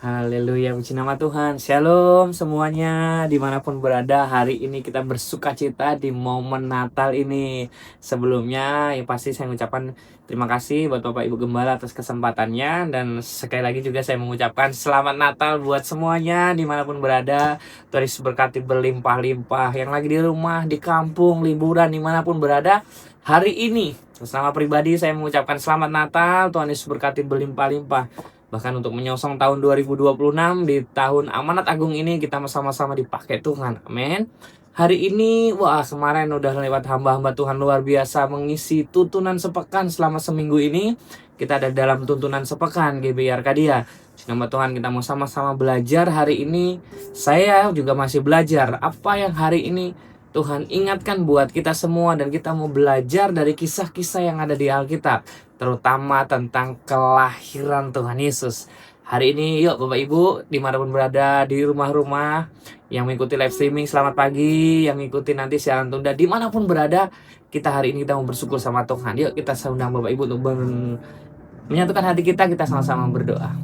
Haleluya, puji nama Tuhan. Shalom semuanya, dimanapun berada. Hari ini kita bersuka cita di momen Natal ini. Sebelumnya, yang pasti saya mengucapkan terima kasih buat Bapak Ibu Gembala atas kesempatannya. Dan sekali lagi juga saya mengucapkan selamat Natal buat semuanya, dimanapun berada. Tuhan Yesus berkati berlimpah-limpah. Yang lagi di rumah, di kampung, liburan, dimanapun berada. Hari ini, bersama pribadi saya mengucapkan selamat Natal. Tuhan Yesus berkati berlimpah-limpah. Bahkan untuk menyongsong tahun 2026, di tahun amanat agung ini kita sama-sama dipakai Tuhan. Amin. Hari ini, kemarin udah lewat hamba-hamba Tuhan luar biasa mengisi tuntunan sepekan selama seminggu ini. Kita ada dalam tuntunan sepekan GBI Arkadia. Nama Tuhan, kita mau sama-sama belajar hari ini. Saya juga masih belajar apa yang hari ini Tuhan ingatkan buat kita semua, dan kita mau belajar dari kisah-kisah yang ada di Alkitab, terutama tentang kelahiran Tuhan Yesus. Hari ini yuk Bapak Ibu, dimanapun berada, di rumah-rumah, yang mengikuti live streaming selamat pagi, yang mengikuti nanti siaran tunda, dimanapun berada, kita hari ini kita mau bersyukur sama Tuhan. Yuk kita undang Bapak Ibu untuk menyatukan hati kita sama-sama berdoa.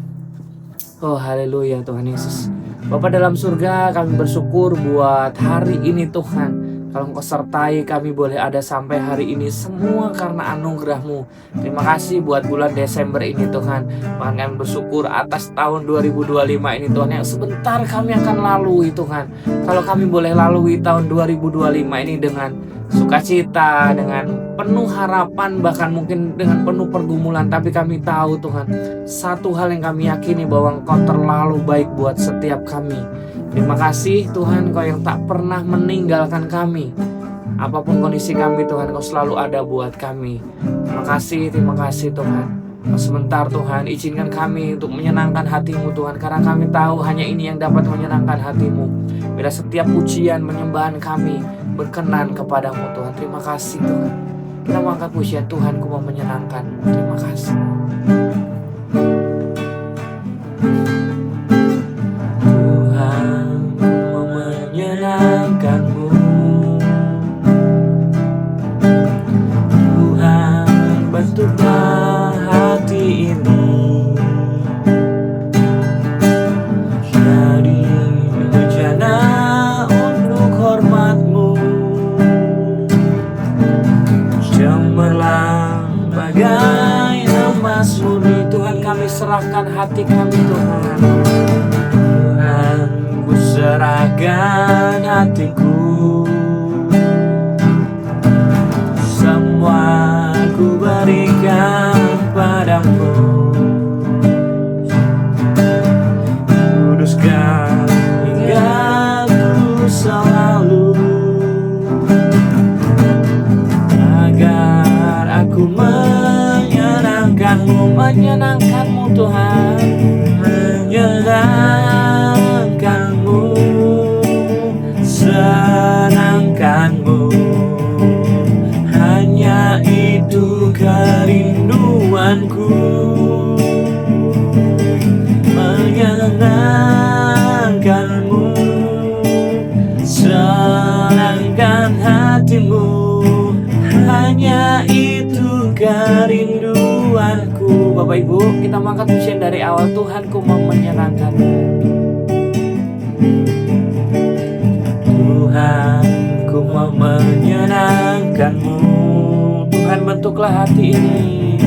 Oh haleluya Tuhan Yesus. Bapa dalam surga, kami bersyukur buat hari ini Tuhan. Kalau Engkau sertai kami boleh ada sampai hari ini, semua karena anugerah-Mu. Terima kasih buat bulan Desember ini Tuhan. Bahkan kami bersyukur atas tahun 2025 ini Tuhan, yang sebentar kami akan lalui Tuhan. Kalau kami boleh lalui tahun 2025 ini dengan sukacita, dengan penuh harapan, bahkan mungkin dengan penuh pergumulan, tapi kami tahu Tuhan, satu hal yang kami yakini, bahwa Engkau terlalu baik buat setiap kami. Terima kasih Tuhan, Engkau yang tak pernah meninggalkan kami. Apapun kondisi kami Tuhan, Engkau selalu ada buat kami. Terima kasih Tuhan. Sebentar Tuhan, izinkan kami untuk menyenangkan hati-Mu Tuhan, karena kami tahu hanya ini yang dapat menyenangkan hati-Mu. Bila setiap pujian penyembahan kami berkenan kepadamu Tuhan. Terima kasih Tuhan. Kita mengangkat pujian Tuhan, ku mau menyenangkan-Mu. Terima kasih. Tuhan, ku mau menyenangkan-Mu. Tuhan, bentuklah hati ini jadi bejana untuk hormat-Mu. Cemerlang bagai emas murni. Tuhan, kami serahkan hati kami Tuhan. Tuhan, ku serahkan hatiku. Semua ku berikan padamu. Kuduskan hingga ku selalu, agar aku menyenangkan-Mu. Menyenangkan-Mu Tuhan, menyenangkan-Mu, senangkan-Mu. Hanya itu kerinduanku. Menyenangkan-Mu, senangkan hati-Mu. Hanya itu kerinduanku. Bapak Ibu, kita mengangkat pujian dari awal. Tuhan, ku mau menyenangkan-Mu. Tuhan, ku mau menyenangkan-Mu. Tuhan, bentuklah hati ini.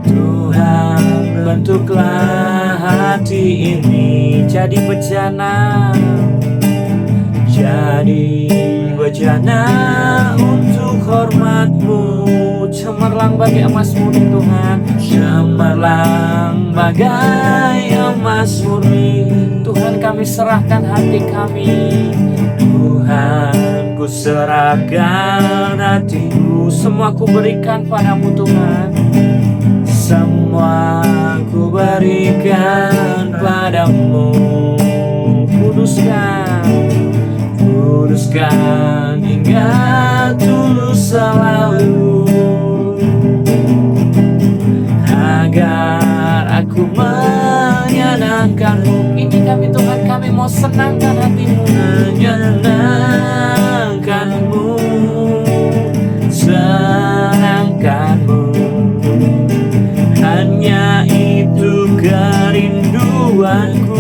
Tuhan, bentuklah hati ini jadi bejana, jadi bejana untuk hormat-Mu. Cemerlang bagai emas murni Tuhan, cemerlang bagai emas murni. Tuhan, kami serahkan hati kami. Tuhan, ku serahkan hatiku. Semua ku berikan padamu Tuhan. Semua ku berikan padamu. Kuduskan hingga tulus selalu, agar aku menyenangkan-Mu. Ini kami Tuhan, kami mau senangkan hati-Mu. Menyenangkan-Mu, senangkan-Mu. Hanya itu kerinduanku.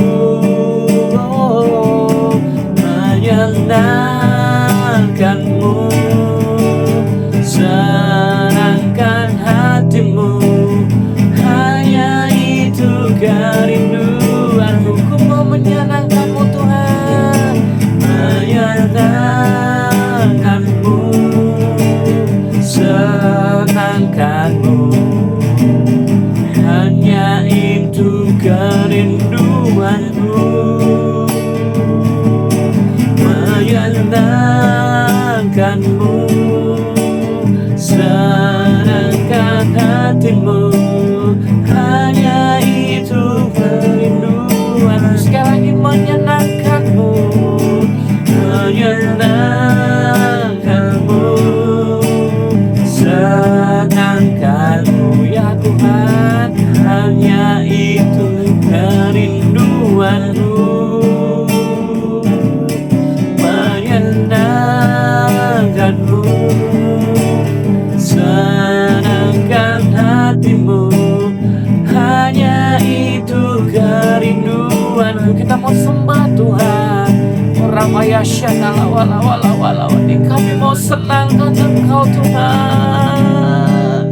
Kami mau senangkan Engkau Tuhan.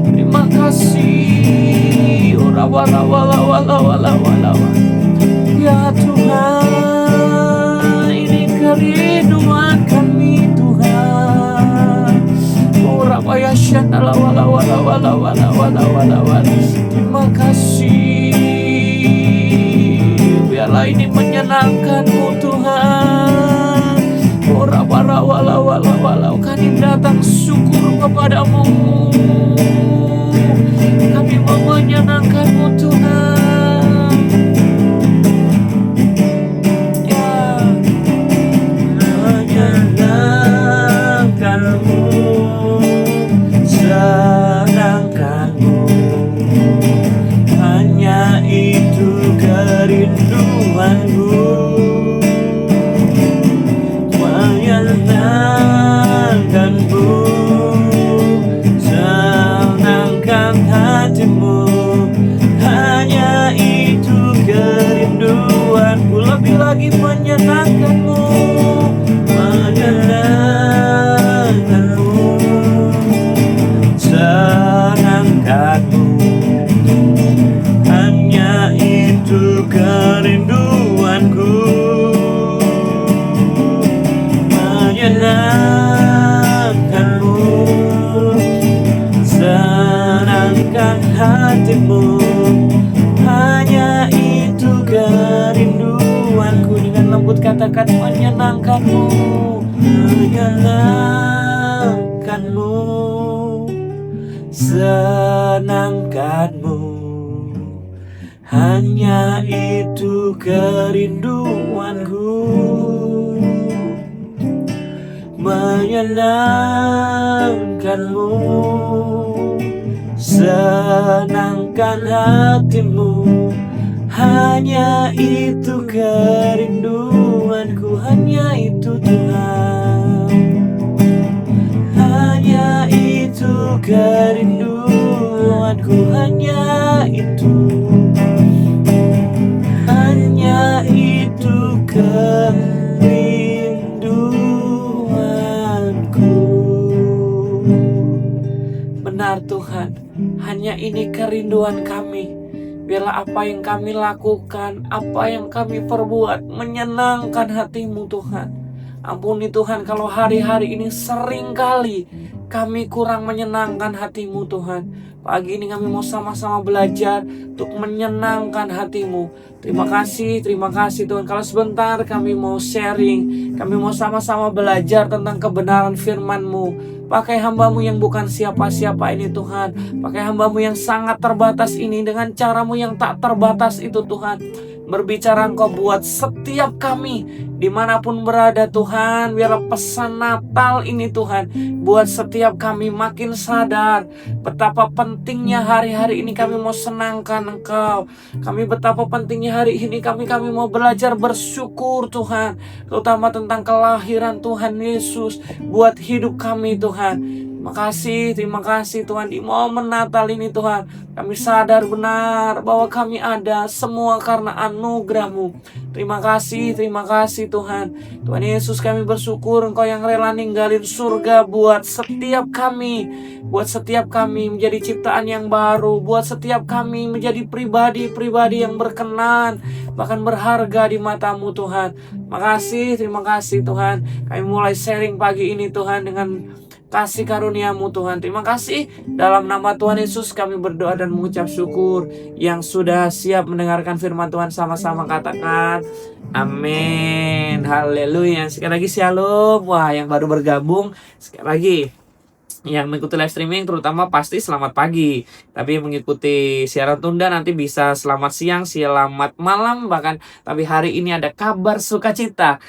Terima kasih. Ya Tuhan, ini kerinduan kami Tuhan. Terima kasih. Biarlah ini menyenangkan-Mu Tuhan. Kami datang syukur kepadamu. Kami mau menyenangkan-Mu Tuhan. Ya, menyenangkan-Mu, senangkan-Mu, hanya itu kerinduanku. Menyenangkan-Mu, senangkan hatimu, hanya itu kerinduanku. Lebih lagi menyenangkan-Mu, menyenangkan-Mu, senangkan-Mu, hanya itu kerinduanku. Menyenangkan-Mu, senangkan hatimu, hanya itu kerinduanku. Dengan lembut katakan menyenangkan-Mu, menyenangkan-Mu, senangkan-Mu, hanya itu kerinduanku. Menyenangkan-Mu, senangkan hatimu, hanya itu kerinduanku. Hanya itu Tuhan, hanya itu kerinduanku. Hanya itu, hanya itu kerinduanku. Benar Tuhan, hanya ini kerinduan kami. Biarlah apa yang kami lakukan, apa yang kami perbuat menyenangkan hati-Mu Tuhan. Ampuni Tuhan kalau hari-hari ini seringkali kami kurang menyenangkan hati-Mu Tuhan. Pagi ini kami mau sama-sama belajar untuk menyenangkan hati-Mu. Terima kasih Tuhan. Kalau sebentar kami mau sharing, kami mau sama-sama belajar tentang kebenaran firman-Mu. Pakai hamba-Mu yang bukan siapa-siapa ini Tuhan. Pakai hamba-Mu yang sangat terbatas ini dengan cara-Mu yang tak terbatas itu Tuhan. Berbicara Engkau buat setiap kami dimanapun berada Tuhan. Biarlah pesan Natal ini Tuhan buat setiap kami makin sadar betapa pentingnya hari-hari ini kami mau senangkan Engkau. Kami betapa pentingnya hari ini kami mau belajar bersyukur Tuhan. Terutama tentang kelahiran Tuhan Yesus buat hidup kami Tuhan. Terima kasih Tuhan. Di momen Natal ini Tuhan, kami sadar benar bahwa kami ada semua karena anugerah-Mu. Terima kasih Tuhan. Tuhan Yesus, kami bersyukur Engkau yang rela ninggalin surga buat setiap kami. Buat setiap kami menjadi ciptaan yang baru. Buat setiap kami menjadi pribadi-pribadi yang berkenan, bahkan berharga di mata-Mu Tuhan. Terima kasih Tuhan. Kami mulai sharing pagi ini Tuhan dengan kasih karunia-Mu Tuhan. Terima kasih. Dalam nama Tuhan Yesus kami berdoa dan mengucap syukur. Yang sudah siap mendengarkan firman Tuhan sama-sama katakan amin. Haleluya. Sekali lagi shalom. Wah, yang baru bergabung, sekali lagi yang mengikuti live streaming terutama pasti selamat pagi. Tapi yang mengikuti siaran tunda nanti bisa selamat siang, selamat malam bahkan. Tapi hari ini ada kabar sukacita,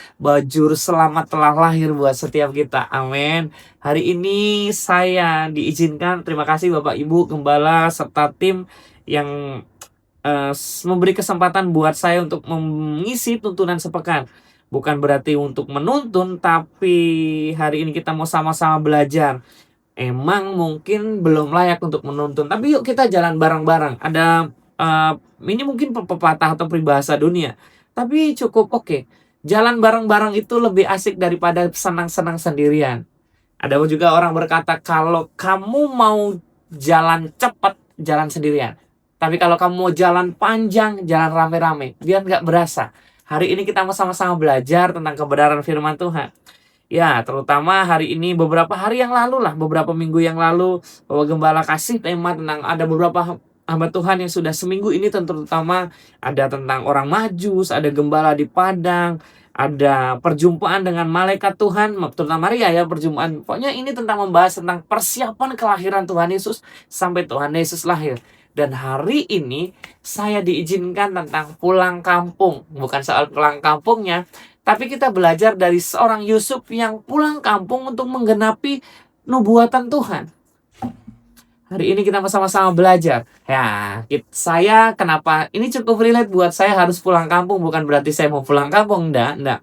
Juru Selamat telah lahir buat setiap kita. Amin. Hari ini saya diizinkan, terima kasih Bapak Ibu Gembala serta tim yang memberi kesempatan buat saya untuk mengisi tuntunan sepekan. Bukan berarti untuk menuntun, tapi hari ini kita mau sama-sama belajar. Emang mungkin belum layak untuk menuntun, tapi yuk kita jalan bareng-bareng. Ada ini mungkin pepatah atau peribahasa dunia, tapi cukup oke. Jalan bareng-bareng itu lebih asik daripada senang-senang sendirian. Ada juga orang berkata, kalau kamu mau jalan cepat, jalan sendirian. Tapi kalau kamu mau jalan panjang, jalan rame-rame, biar nggak berasa. Hari ini kita mau sama-sama belajar tentang kebenaran firman Tuhan. Ya, terutama hari ini, beberapa hari yang lalu lah, beberapa minggu yang lalu, bahwa Gembala kasih tema tentang ada beberapa hamba Tuhan yang sudah seminggu ini, terutama ada tentang orang Majus, ada gembala di Padang, ada perjumpaan dengan malaikat Tuhan, terutama Maria ya, perjumpaan. Pokoknya ini tentang membahas tentang persiapan kelahiran Tuhan Yesus sampai Tuhan Yesus lahir. Dan hari ini saya diizinkan tentang pulang kampung. Bukan soal pulang kampungnya, tapi kita belajar dari seorang Yusuf yang pulang kampung untuk menggenapi nubuatan Tuhan. Hari ini kita sama-sama belajar. Ya, saya kenapa ini cukup relate buat saya harus pulang kampung. Bukan berarti saya mau pulang kampung, enggak.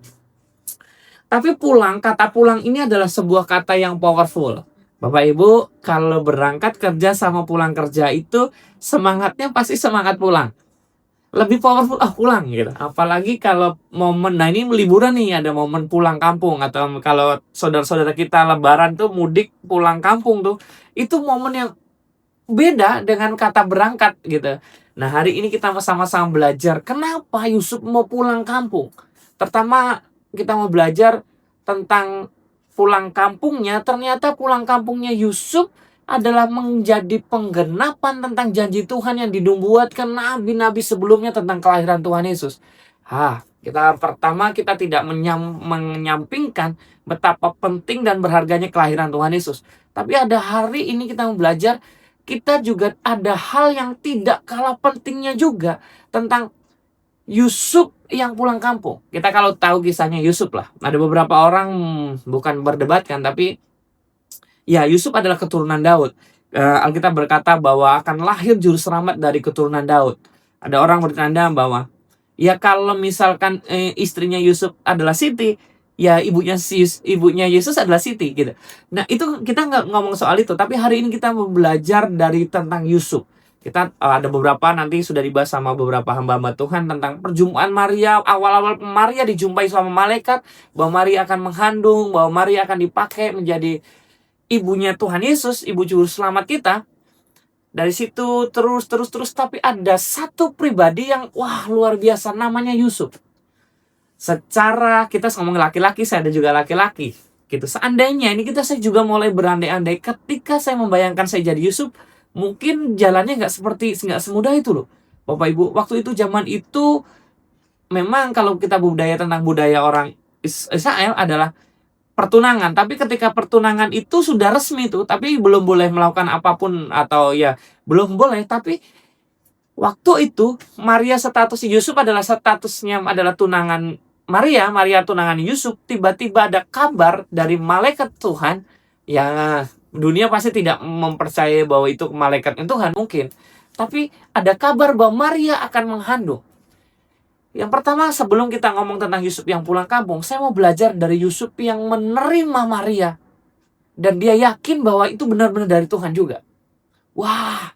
Tapi pulang, kata pulang ini adalah sebuah kata yang powerful. Bapak Ibu, kalau berangkat kerja sama pulang kerja itu semangatnya pasti semangat pulang. Lebih powerful pulang gitu. Apalagi kalau momen, nah ini liburan nih, ada momen pulang kampung, atau kalau saudara-saudara kita lebaran tuh mudik pulang kampung tuh, itu momen yang beda dengan kata berangkat gitu. Nah, hari ini kita sama-sama belajar kenapa Yusuf mau pulang kampung. Pertama, kita mau belajar tentang pulang kampungnya. Ternyata pulang kampungnya Yusuf adalah menjadi penggenapan tentang janji Tuhan yang dinubuatkan nabi-nabi sebelumnya tentang kelahiran Tuhan Yesus. Kita tidak menyampingkan betapa penting dan berharganya kelahiran Tuhan Yesus. Tapi ada hari ini kita mau belajar, kita juga ada hal yang tidak kalah pentingnya juga tentang Yusuf yang pulang kampung. Kita kalau tahu kisahnya Yusuf lah. Ada beberapa orang bukan berdebatkan, tapi ya, Yusuf adalah keturunan Daud. Alkitab berkata bahwa akan lahir juru selamat dari keturunan Daud. Ada orang bertanya bahwa ya kalau misalkan istrinya Yusuf adalah Siti, ya ibunya Yesus adalah Siti gitu. Nah, itu kita nggak ngomong soal itu, tapi hari ini kita mau belajar dari tentang Yusuf. Kita ada beberapa, nanti sudah dibahas sama beberapa hamba-hamba Tuhan tentang perjumpaan Maria. Awal-awal Maria dijumpai sama malaikat, bahwa Maria akan mengandung, bahwa Maria akan dipakai menjadi ibunya Tuhan Yesus, ibu juru selamat kita. Dari situ terus, tapi ada satu pribadi yang luar biasa, namanya Yusuf. Secara kita ngomong laki-laki, saya ada juga laki-laki gitu. Seandainya ini saya juga mulai berandai-andai ketika saya membayangkan saya jadi Yusuf, mungkin jalannya nggak semudah itu loh, Bapak Ibu. Waktu itu, zaman itu, memang kalau kita tentang budaya orang Israel adalah pertunangan. Tapi ketika pertunangan itu sudah resmi tuh, tapi belum boleh melakukan apapun, atau ya belum boleh. Tapi waktu itu Maria, status Yusuf adalah statusnya adalah tunangan Maria tunangan Yusuf. Tiba-tiba ada kabar dari malaikat Tuhan. Ya, dunia pasti tidak mempercayai bahwa itu malaikat Tuhan mungkin. Tapi ada kabar bahwa Maria akan mengandung. Yang pertama, sebelum kita ngomong tentang Yusuf yang pulang kampung, saya mau belajar dari Yusuf yang menerima Maria. Dan dia yakin bahwa itu benar-benar dari Tuhan juga. Wah,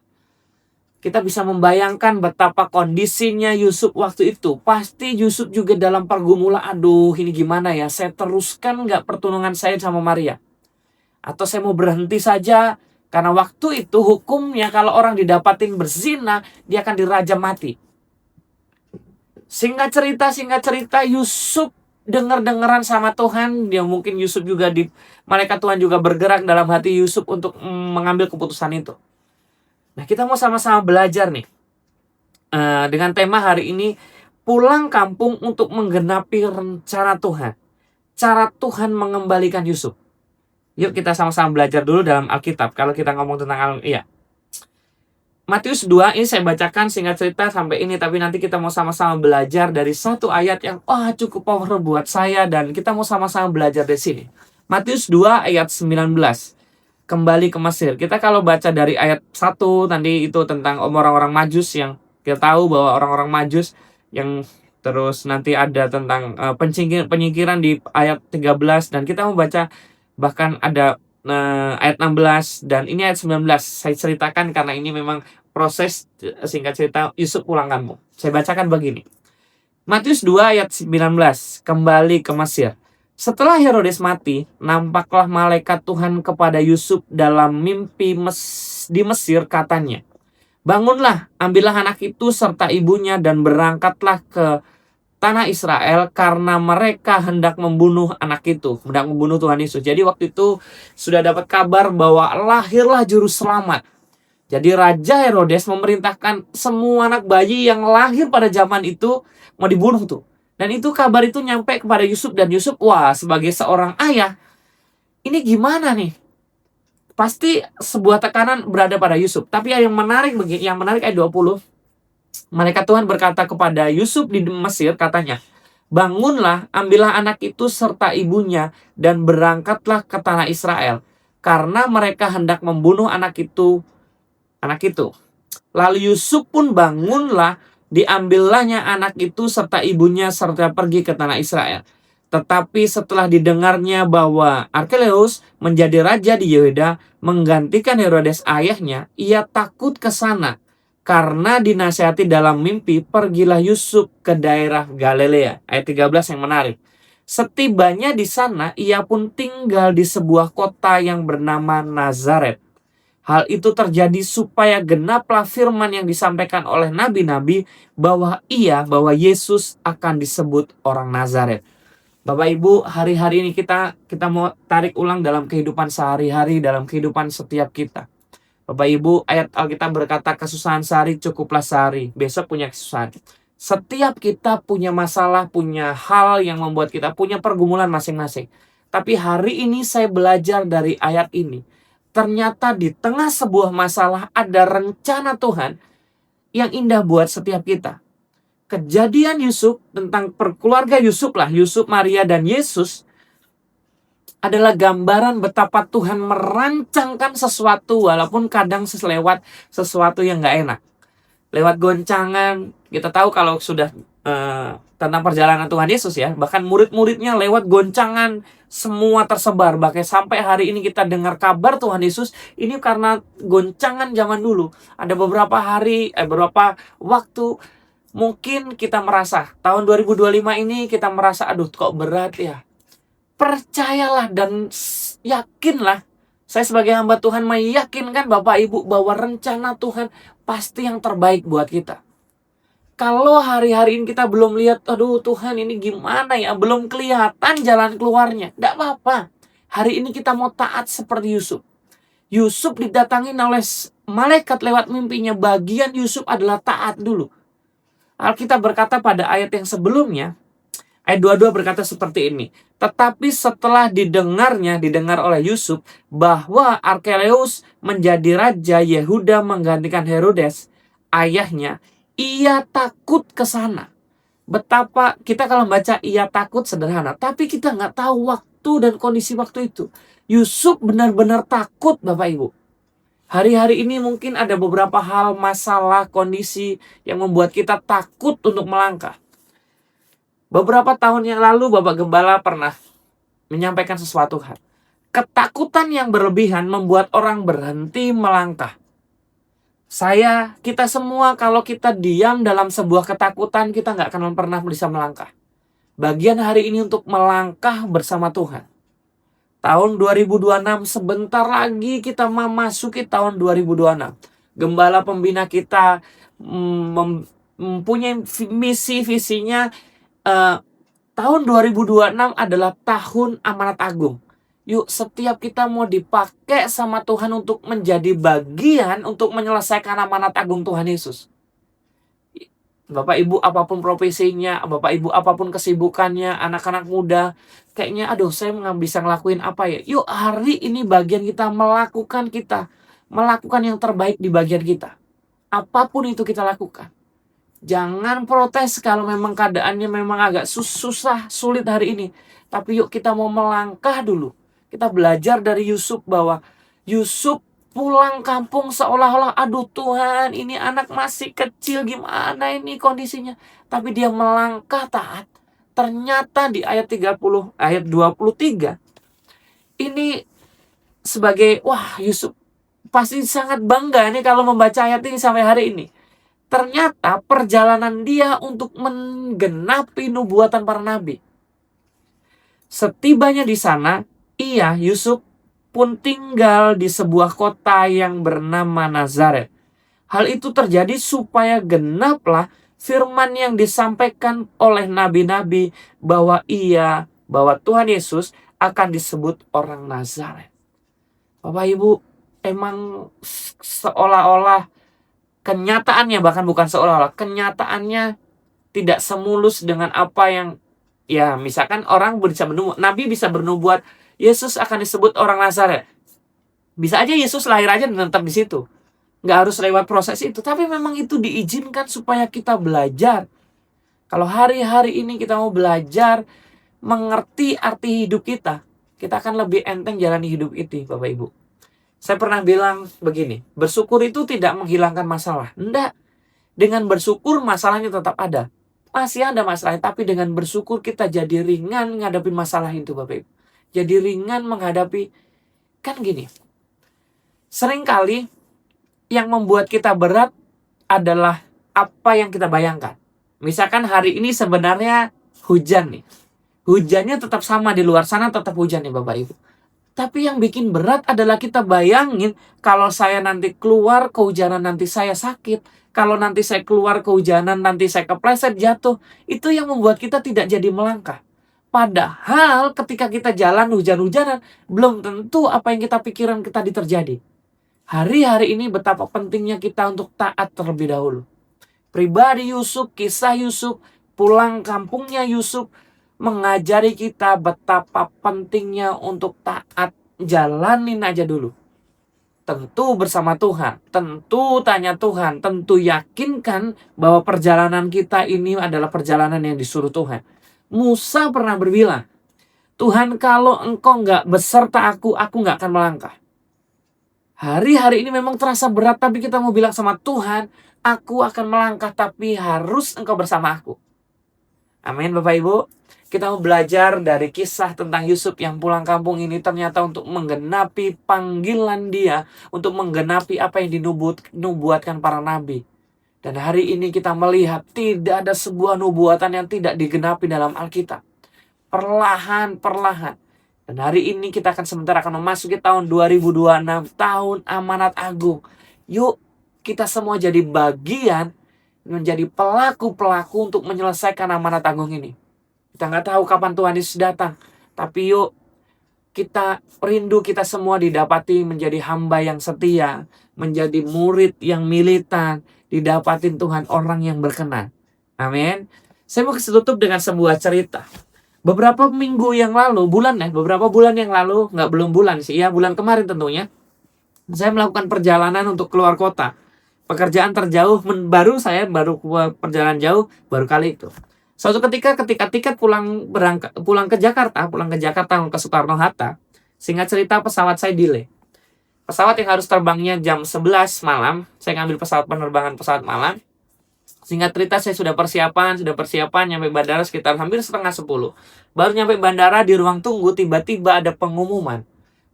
kita bisa membayangkan betapa kondisinya Yusuf waktu itu. Pasti Yusuf juga dalam pergumulan, aduh ini gimana ya, saya teruskan nggak pertunangan saya sama Maria? Atau saya mau berhenti saja? Karena waktu itu hukumnya kalau orang didapatin berzina, dia akan dirajam mati. Singkat cerita, Yusuf dengar-dengaran sama Tuhan. Dia mungkin Yusuf juga malaikat Tuhan juga bergerak dalam hati Yusuf untuk mengambil keputusan itu. Nah, kita mau sama-sama belajar nih dengan tema hari ini, pulang kampung untuk menggenapi rencana Tuhan. Cara Tuhan mengembalikan Yusuf. Yuk kita sama-sama belajar dulu dalam Alkitab. Kalau kita ngomong tentang Matius 2, ini saya bacakan singkat cerita sampai ini, tapi nanti kita mau sama-sama belajar dari satu ayat yang cukup powerful buat saya, dan kita mau sama-sama belajar dari sini. Matius 2 ayat 19. Kembali ke Mesir. Kita kalau baca dari ayat 1 tadi itu tentang orang-orang Majus, yang kita tahu bahwa orang-orang Majus yang terus nanti ada tentang penyingkiran di ayat 13, dan kita mau baca bahkan ada ayat 16 dan ini ayat 19. Saya ceritakan karena ini memang proses, singkat cerita, Yusuf pulang kampung. Saya bacakan begini. Matius 2 ayat 19, kembali ke Mesir. Setelah Herodes mati, nampaklah malaikat Tuhan kepada Yusuf dalam mimpi di Mesir, katanya, "Bangunlah, ambillah anak itu serta ibunya dan berangkatlah ke tanah Israel karena mereka hendak membunuh anak itu," hendak membunuh Tuhan Yesus. Jadi waktu itu sudah dapat kabar bahwa lahirlah juru selamat. Jadi Raja Herodes memerintahkan semua anak bayi yang lahir pada zaman itu mau dibunuh tuh. Dan itu kabar itu nyampe kepada Yusuf, dan Yusuf, wah, sebagai seorang ayah, ini gimana nih? Pasti sebuah tekanan berada pada Yusuf. Tapi yang menarik ayat 20, malaikat Tuhan berkata kepada Yusuf di Mesir, katanya, "Bangunlah, ambillah anak itu serta ibunya dan berangkatlah ke tanah Israel, karena mereka hendak membunuh anak itu." Lalu Yusuf pun bangunlah, diambilahnya anak itu serta ibunya serta pergi ke tanah Israel. Tetapi setelah didengarnya bahwa Arkelaus menjadi raja di Yehuda menggantikan Herodes ayahnya, ia takut ke sana. Karena dinasihati dalam mimpi, pergilah Yusuf ke daerah Galilea. Ayat 13 yang menarik. Setibanya di sana, ia pun tinggal di sebuah kota yang bernama Nazaret. Hal itu terjadi supaya genaplah firman yang disampaikan oleh nabi-nabi bahwa Yesus akan disebut orang Nazaret. Bapak Ibu, hari-hari ini kita mau tarik ulang dalam kehidupan sehari-hari, dalam kehidupan setiap kita. Bapak Ibu, ayat Alkitab berkata, kesusahan sehari cukuplah sehari, besok punya kesusahan. Setiap kita punya masalah, punya hal yang membuat kita punya pergumulan masing-masing. Tapi hari ini saya belajar dari ayat ini. Ternyata di tengah sebuah masalah ada rencana Tuhan yang indah buat setiap kita. Kejadian Yusuf, tentang perkeluarga Yusuf, Maria dan Yesus, adalah gambaran betapa Tuhan merancangkan sesuatu walaupun kadang lewat sesuatu yang gak enak. Lewat goncangan, kita tahu kalau sudah tentang perjalanan Tuhan Yesus ya, bahkan murid-muridnya lewat goncangan semua tersebar. Bahkan sampai hari ini kita dengar kabar Tuhan Yesus ini karena goncangan zaman dulu. Ada beberapa waktu mungkin kita merasa tahun 2025 ini kita merasa aduh kok berat ya. Percayalah dan yakinlah, saya sebagai hamba Tuhan meyakinkan Bapak Ibu bahwa rencana Tuhan pasti yang terbaik buat kita. Kalau hari-hari ini kita belum lihat, aduh Tuhan ini gimana ya, belum kelihatan jalan keluarnya, tidak apa-apa. Hari ini kita mau taat seperti Yusuf. Yusuf didatangi oleh malaikat lewat mimpinya. Bagian Yusuf adalah taat dulu. Alkitab berkata pada ayat yang sebelumnya, ayat 22 berkata seperti ini. Tetapi setelah didengar oleh Yusuf bahwa Arkelaus menjadi raja Yehuda menggantikan Herodes, ayahnya, ia takut ke sana. Betapa kita kalau baca ia takut sederhana, tapi kita nggak tahu waktu dan kondisi waktu itu. Yusuf benar-benar takut, Bapak Ibu. Hari-hari ini mungkin ada beberapa hal, masalah, kondisi yang membuat kita takut untuk melangkah. Beberapa tahun yang lalu Bapak Gembala pernah menyampaikan sesuatu hal. Ketakutan yang berlebihan membuat orang berhenti melangkah. Kita semua kalau kita diam dalam sebuah ketakutan, kita nggak akan pernah bisa melangkah. Bagian hari ini untuk melangkah bersama Tuhan. Tahun 2026 sebentar lagi kita memasuki tahun 2026. Gembala pembina kita mempunyai misi, visinya tahun 2026 adalah tahun amanat agung. Yuk, setiap kita mau dipakai sama Tuhan untuk menjadi bagian untuk menyelesaikan amanat agung Tuhan Yesus. Bapak Ibu apapun profesinya, Bapak Ibu apapun kesibukannya, anak-anak muda, kayaknya aduh saya nggak bisa ngelakuin apa ya. Yuk, hari ini bagian kita melakukan yang terbaik di bagian kita. Apapun itu kita lakukan. Jangan protes kalau memang keadaannya memang agak susah, sulit hari ini. Tapi yuk kita mau melangkah dulu. Kita belajar dari Yusuf bahwa Yusuf pulang kampung seolah-olah aduh Tuhan ini anak masih kecil gimana ini kondisinya. Tapi dia melangkah taat. Ternyata di ayat 23 ini sebagai Yusuf pasti sangat bangga nih kalau membaca ayat ini sampai hari ini. ternyata perjalanan dia untuk menggenapi nubuatan para nabi. Setibanya di sana, Yusuf pun tinggal di sebuah kota yang bernama Nazaret. Hal itu terjadi supaya genaplah firman yang disampaikan oleh nabi-nabi bahwa Tuhan Yesus akan disebut orang Nazaret. Bapak Ibu, emang seolah-olah kenyataannya, bahkan bukan seolah-olah, kenyataannya tidak semulus dengan apa yang, misalkan orang bisa nabi bisa bernubuat Yesus akan disebut orang Nazaret. Bisa aja Yesus lahir aja dan tetap di situ. Nggak harus lewat proses itu. Tapi memang itu diizinkan supaya kita belajar. Kalau hari-hari ini kita mau belajar mengerti arti hidup kita, kita akan lebih enteng jalani hidup itu, Bapak Ibu. Saya pernah bilang begini, bersyukur itu tidak menghilangkan masalah. Enggak. Dengan bersyukur masalahnya tetap ada. Masih ada masalah, tapi dengan bersyukur kita jadi ringan menghadapi masalah itu, Bapak Ibu. Jadi ringan menghadapi, kan gini. Seringkali yang membuat kita berat adalah apa yang kita bayangkan. Misalkan hari ini sebenarnya hujan nih. Hujannya tetap sama di luar sana, tetap hujan nih Bapak Ibu. Tapi yang bikin berat adalah kita bayangin kalau saya nanti keluar kehujanan nanti saya sakit. Kalau nanti saya keluar kehujanan nanti saya kepleset jatuh. Itu yang membuat kita tidak jadi melangkah. Padahal ketika kita jalan hujan-hujanan, belum tentu apa yang kita pikiran kita terjadi. Hari-hari ini betapa pentingnya kita untuk taat terlebih dahulu. Pribadi Yusuf, kisah Yusuf, pulang kampungnya Yusuf mengajari kita betapa pentingnya untuk taat. Jalanin aja dulu. Tentu bersama Tuhan, tentu tanya Tuhan, tentu yakinkan bahwa perjalanan kita ini adalah perjalanan yang disuruh Tuhan. Musa pernah berbilang, Tuhan kalau engkau nggak beserta aku nggak akan melangkah. Hari-hari ini memang terasa berat, tapi kita mau bilang sama Tuhan, aku akan melangkah, tapi harus engkau bersama aku. Amin Bapak Ibu. Kita mau belajar dari kisah tentang Yusuf yang pulang kampung ini ternyata untuk menggenapi panggilan dia, untuk menggenapi apa yang dinubuatkan para nabi. Dan hari ini kita melihat tidak ada sebuah nubuatan yang tidak digenapi dalam Alkitab. Perlahan-perlahan. Dan hari ini kita akan sementara akan memasuki tahun 2026, tahun amanat agung. Yuk kita semua jadi bagian, menjadi pelaku-pelaku untuk menyelesaikan amanat agung ini. Kita nggak tahu kapan Tuhan Yesus datang. Tapi yuk kita rindu kita semua didapati menjadi hamba yang setia, menjadi murid yang militan, didapatin Tuhan orang yang berkenan. Amin. Saya mau tutup dengan sebuah cerita. Beberapa minggu yang lalu, beberapa bulan yang lalu, belum bulan sih, bulan kemarin tentunya, saya melakukan perjalanan untuk keluar kota. Pekerjaan terjauh, baru perjalanan jauh, baru kali itu. Suatu ketika tiket pulang ke Jakarta ke Soekarno-Hatta, singkat cerita pesawat saya delay. Pesawat yang harus terbangnya jam 11 malam, saya ngambil penerbangan pesawat malam. Singkat cerita saya sudah persiapan, nyampe bandara sekitar hampir setengah 10. Baru nyampe bandara di ruang tunggu, tiba-tiba ada pengumuman.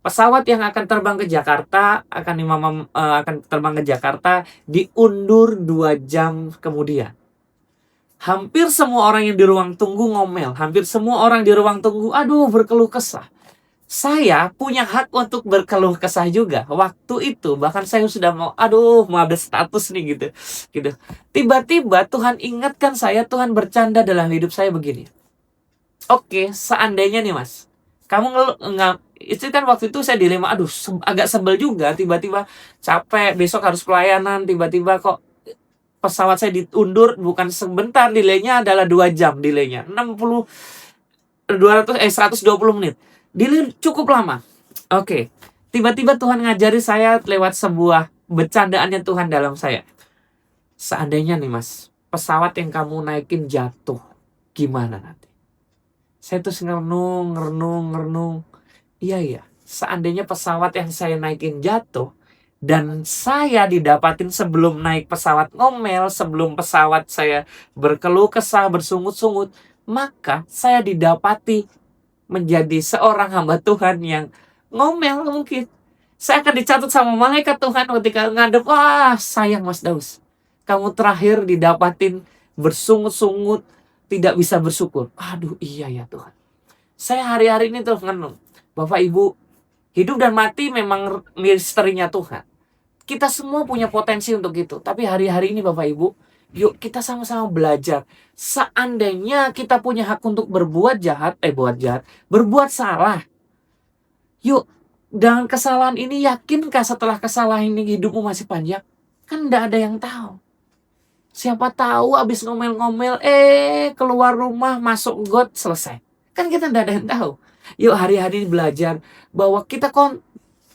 Pesawat yang akan terbang ke Jakarta, akan terbang ke Jakarta, diundur 2 jam kemudian. Hampir semua orang yang di ruang tunggu ngomel. Hampir semua orang di ruang tunggu, berkeluh kesah. Saya punya hak untuk berkeluh kesah juga. Waktu itu bahkan saya sudah mau update status nih gitu. Tiba-tiba Tuhan ingatkan saya, Tuhan bercanda dalam hidup saya begini. Oke, seandainya nih Mas, kamu itu kan waktu itu saya dilema, agak sebel juga, tiba-tiba capek, besok harus pelayanan, tiba-tiba kok pesawat saya diundur, bukan sebentar, delaynya adalah 2 jam delaynya, 120 menit. Delay cukup lama. Oke. Tiba-tiba Tuhan ngajari saya lewat sebuah bercandaannya Tuhan dalam saya. Seandainya nih Mas, pesawat yang kamu naikin jatuh, gimana nanti? Saya terus ngerenung. Iya. Seandainya pesawat yang saya naikin jatuh, dan saya didapatin sebelum naik pesawat ngomel, sebelum pesawat saya berkeluh kesah, bersungut-sungut, maka saya didapati menjadi seorang hamba Tuhan yang ngomel mungkin. Saya akan dicatat sama malaikat Tuhan ketika ngadep, sayang Mas Daus. kamu terakhir didapatin bersungut-sungut, tidak bisa bersyukur? Aduh, iya ya Tuhan. Saya hari-hari ini terus ngenung, Bapak Ibu, hidup dan mati memang misterinya Tuhan. Kita semua punya potensi untuk itu. Tapi hari-hari ini Bapak Ibu, yuk kita sama-sama belajar. Seandainya kita punya hak untuk berbuat berbuat salah. Yuk, dengan kesalahan ini, yakinkah setelah kesalahan ini hidupmu masih panjang? Kan tidak ada yang tahu. Siapa tahu abis ngomel-ngomel, keluar rumah, masuk got, selesai. Kan kita tidak ada yang tahu. Yuk hari-hari belajar bahwa kita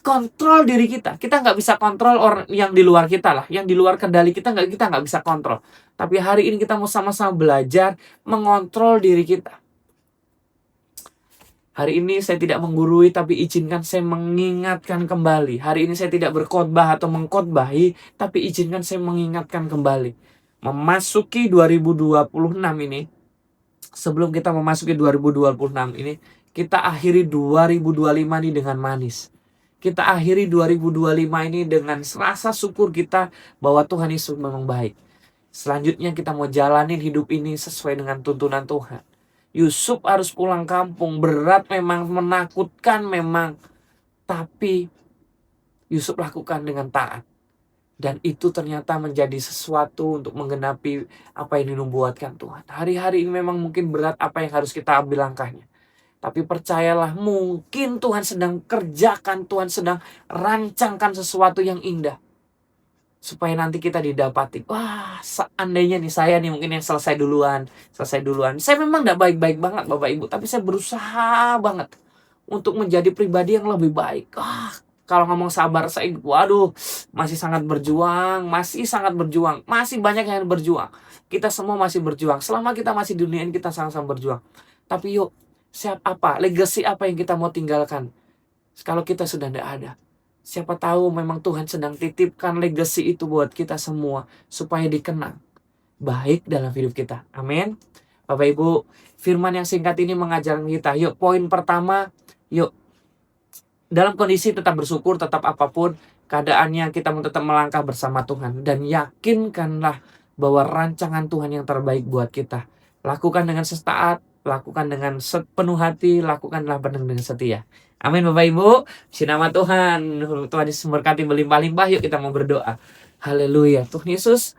kontrol diri kita. Kita nggak bisa kontrol orang yang di luar kita lah. Yang di luar kendali kita nggak bisa kontrol. Tapi hari ini kita mau sama-sama belajar mengontrol diri kita. Hari ini saya tidak menggurui, tapi izinkan saya mengingatkan kembali. Hari ini saya tidak berkhotbah atau mengkhotbahi, tapi izinkan saya mengingatkan kembali. Memasuki 2026 ini, sebelum kita memasuki 2026 ini, kita akhiri 2025 ini dengan manis. Kita akhiri 2025 ini dengan rasa syukur kita bahwa Tuhan Yesus memang baik. Selanjutnya kita mau jalanin hidup ini sesuai dengan tuntunan Tuhan. Yusuf harus pulang kampung, berat memang, menakutkan memang, tapi Yusuf lakukan dengan taat. Dan itu ternyata menjadi sesuatu untuk menggenapi apa yang dinubuatkan Tuhan. Hari-hari ini memang mungkin berat apa yang harus kita ambil langkahnya. Tapi percayalah, mungkin Tuhan sedang kerjakan, Tuhan sedang rancangkan sesuatu yang indah. Supaya nanti kita didapati. Wah, seandainya nih saya nih mungkin yang selesai duluan. Saya memang gak baik-baik banget Bapak Ibu. Tapi saya berusaha banget untuk menjadi pribadi yang lebih baik. Kalau ngomong sabar, saya waduh, masih sangat berjuang. Masih banyak yang berjuang. Kita semua masih berjuang. Selama kita masih di dunia ini, kita sama-sama berjuang. Tapi yuk, legacy apa yang kita mau tinggalkan kalau kita sudah tidak ada? Siapa tahu memang Tuhan sedang titipkan legacy itu buat kita semua, supaya dikenang baik dalam hidup kita. Amin. Bapak Ibu, firman yang singkat ini mengajarkan kita. Yuk, poin pertama, yuk, dalam kondisi tetap bersyukur, tetap apapun keadaannya, kita mau tetap melangkah bersama Tuhan. Dan yakinkanlah bahwa rancangan Tuhan yang terbaik buat kita. Lakukan dengan setaat, lakukan dengan sepenuh hati, lakukanlah dengan setia. Amin Bapak Ibu. Puji nama Tuhan. Tuhan Yesus memberkati berlimpah-limpah. Yuk kita mau berdoa. Haleluya. Tuhan Yesus,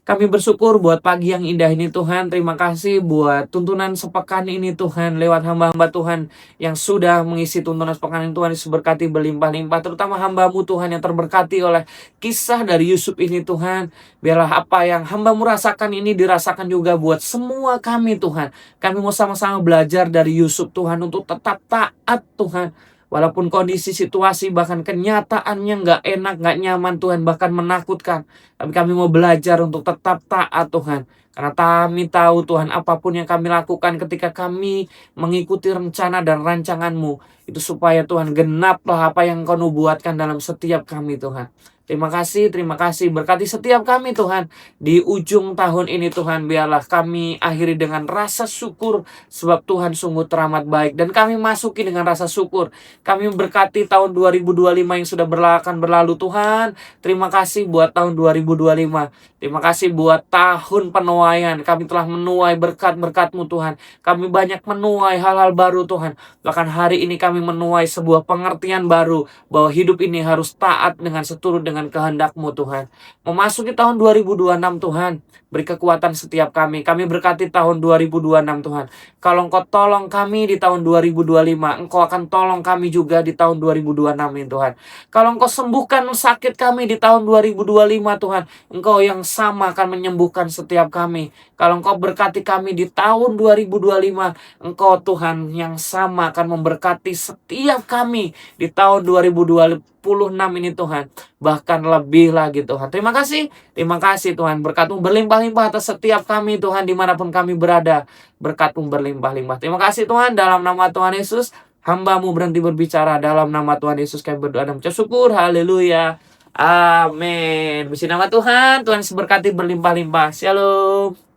kami bersyukur buat pagi yang indah ini Tuhan. Terima kasih buat tuntunan sepekan ini Tuhan. Lewat hamba-hamba Tuhan yang sudah mengisi tuntunan sepekan ini, Tuhan Yesus berkati berlimpah-limpah. Terutama hamba-Mu Tuhan yang terberkati oleh kisah dari Yusuf ini Tuhan. Biarlah apa yang hamba-Mu rasakan ini dirasakan juga buat semua kami Tuhan. Kami mau sama-sama belajar dari Yusuf Tuhan untuk tetap taat Tuhan. Walaupun kondisi, situasi, bahkan kenyataannya nggak enak, nggak nyaman Tuhan, bahkan menakutkan. Tapi kami mau belajar untuk tetap taat Tuhan. Karena kami tahu Tuhan, apapun yang kami lakukan ketika kami mengikuti rencana dan rancangan-Mu, itu supaya Tuhan genaplah apa yang Kau nubuatkan dalam setiap kami Tuhan. Terima kasih, berkati setiap kami Tuhan. Di ujung tahun ini Tuhan, biarlah kami akhiri dengan rasa syukur, sebab Tuhan sungguh teramat baik. Dan kami masuki dengan rasa syukur. Kami berkati tahun 2025 yang sudah berlalu Tuhan. Terima kasih buat tahun 2025. Terima kasih buat tahun penuaian. Kami telah menuai berkat-berkat-Mu Tuhan. Kami banyak menuai hal-hal baru Tuhan. Bahkan hari ini kami menuai sebuah pengertian baru, bahwa hidup ini harus taat dengan seturut dengan kehendak-Mu Tuhan. Memasuki tahun 2026 Tuhan, beri kekuatan setiap kami. Kami berkati tahun 2026 Tuhan. Kalau Engkau tolong kami di tahun 2025, Engkau akan tolong kami juga di tahun 2026 ini Tuhan. Kalau Engkau sembuhkan sakit kami di tahun 2025 Tuhan, Engkau yang sama akan menyembuhkan setiap kami. Kalau Engkau berkati kami di tahun 2025, Engkau Tuhan yang sama akan memberkati setiap kami di tahun 2026 ini Tuhan. Bahkan lebih lagi Tuhan. Terima kasih Tuhan. Berkat-Mu berlimpah-limpah atas setiap kami Tuhan, dimanapun kami berada. Berkat-Mu berlimpah-limpah. Terima kasih Tuhan, dalam nama Tuhan Yesus. Hamba-Mu berhenti berbicara, dalam nama Tuhan Yesus kami berdoa dan mengucap syukur. Haleluya. Amin. Puji nama Tuhan. Tuhan Yesus berkati berlimpah-limpah. Shalom.